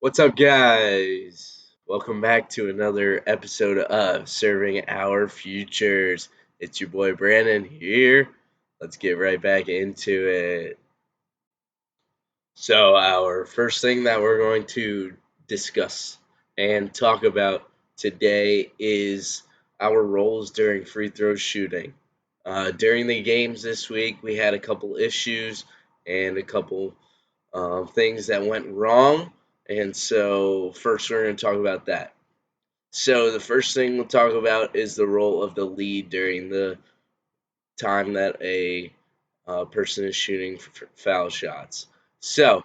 What's up, guys? Welcome back to another episode of Serving Our Futures. It's your boy Brandon here. Let's get right back into it. So, our first thing that we're going to discuss and talk about today is our roles during free throw shooting. During the games this week, we had a couple issues and a couple things that went wrong. And so, first, we're going to talk about that. So, the first thing we'll talk about is the role of the lead during the time that a person is shooting foul shots. So,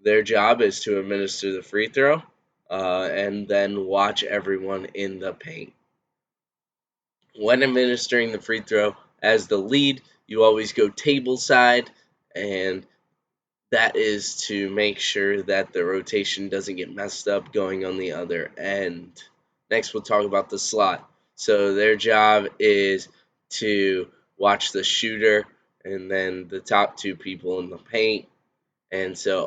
their job is to administer the free throw and then watch everyone in the paint. When administering the free throw, as the lead, you always go table side, and that is to make sure that the rotation doesn't get messed up going on the other end. Next, we'll talk about the slot. So, their job is to watch the shooter and then the top two people in the paint. And so,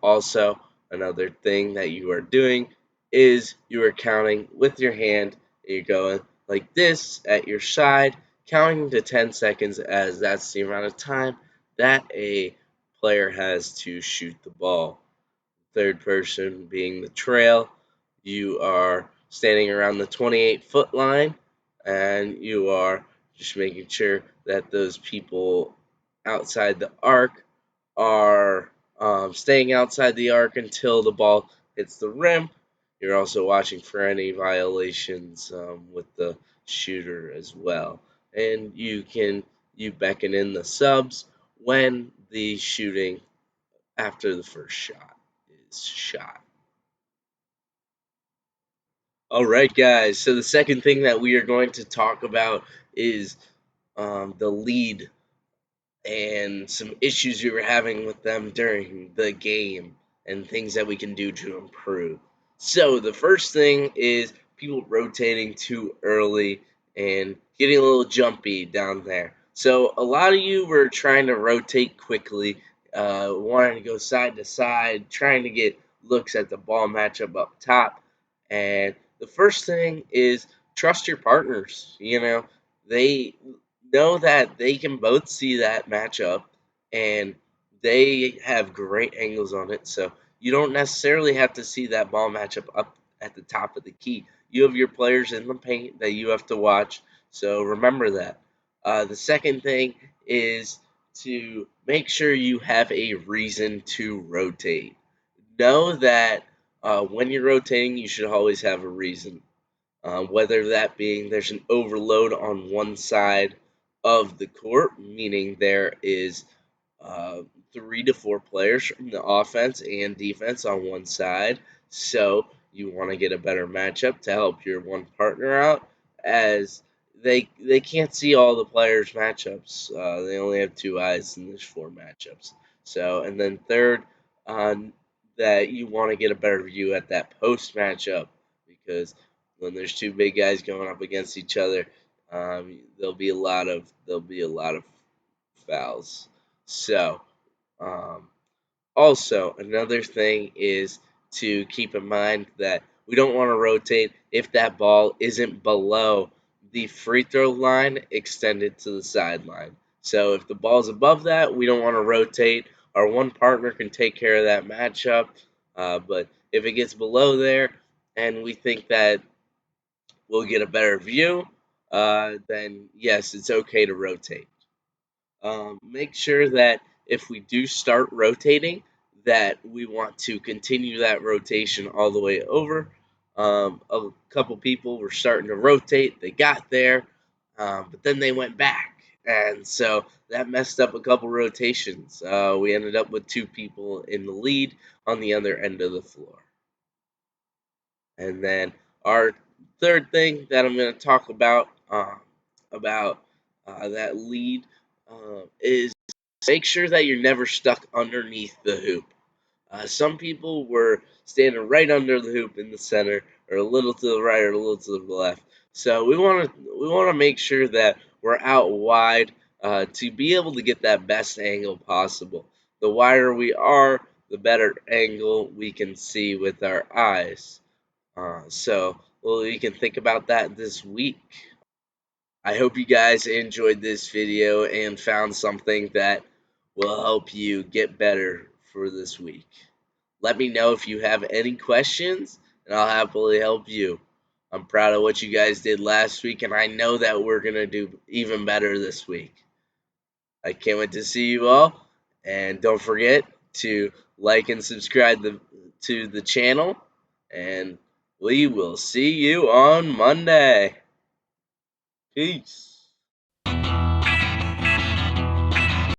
also, another thing that you are doing is you are counting with your hand. You're going like this at your side, counting to 10 seconds, as that's the amount of time that a player has to shoot the ball. Third person being the trail, you are standing around the 28-foot line, and you are just making sure that those people outside the arc are staying outside the arc until the ball hits the rim. You're also watching for any violations with the shooter as well, and you beckon in the subs when the shooting after the first shot is shot. All right, guys. So the second thing that we are going to talk about is the lead and some issues we were having with them during the game and things that we can do to improve. So the first thing is people rotating too early and getting a little jumpy down there. So a lot of you were trying to rotate quickly, wanting to go side to side, trying to get looks at the ball matchup up top. And the first thing is trust your partners. They know that they can both see that matchup and they have great angles on it. So you don't necessarily have to see that ball matchup up at the top of the key. You have your players in the paint that you have to watch. So remember that. The second thing is to make sure you have a reason to rotate. Know that when you're rotating, you should always have a reason. Whether that being there's an overload on one side of the court, meaning there is 3 to 4 players from the offense and defense on one side. So you want to get a better matchup to help your one partner out, as they can't see all the players' matchups. They only have 2 eyes, and there's 4 matchups. So, and then third, uh, that you want to get a better view at that post matchup, because when there's two big guys going up against each other, there'll be a lot of fouls. So, um, also, another thing is to keep in mind that we don't want to rotate if that ball isn't below the free throw line extended to the sideline. So, if the ball's above that, we don't want to rotate. Our one partner can take care of that matchup. But if it gets below there and we think that we'll get a better view, then yes, it's okay to rotate. Make sure that if we do start rotating, that we want to continue that rotation all the way over. A couple people were starting to rotate, they got there, but then they went back, and so that messed up a couple rotations. We ended up with 2 people in the lead on the other end of the floor. And then our third thing that I'm going to talk about that lead is make sure that you're never stuck underneath the hoop. Some people were standing right under the hoop in the center, or a little to the right, or a little to the left. So we want to make sure that we're out wide to be able to get that best angle possible. The wider we are, the better angle we can see with our eyes. Well, you can think about that this week. I hope you guys enjoyed this video and found something that will help you get better for this week. Let me know if you have any questions, and I'll happily help you. I'm proud of what you guys did last week, and I know that we're going to do even better this week. I can't wait to see you all, and don't forget to like and subscribe to the channel, and we will see you on Monday. Peace.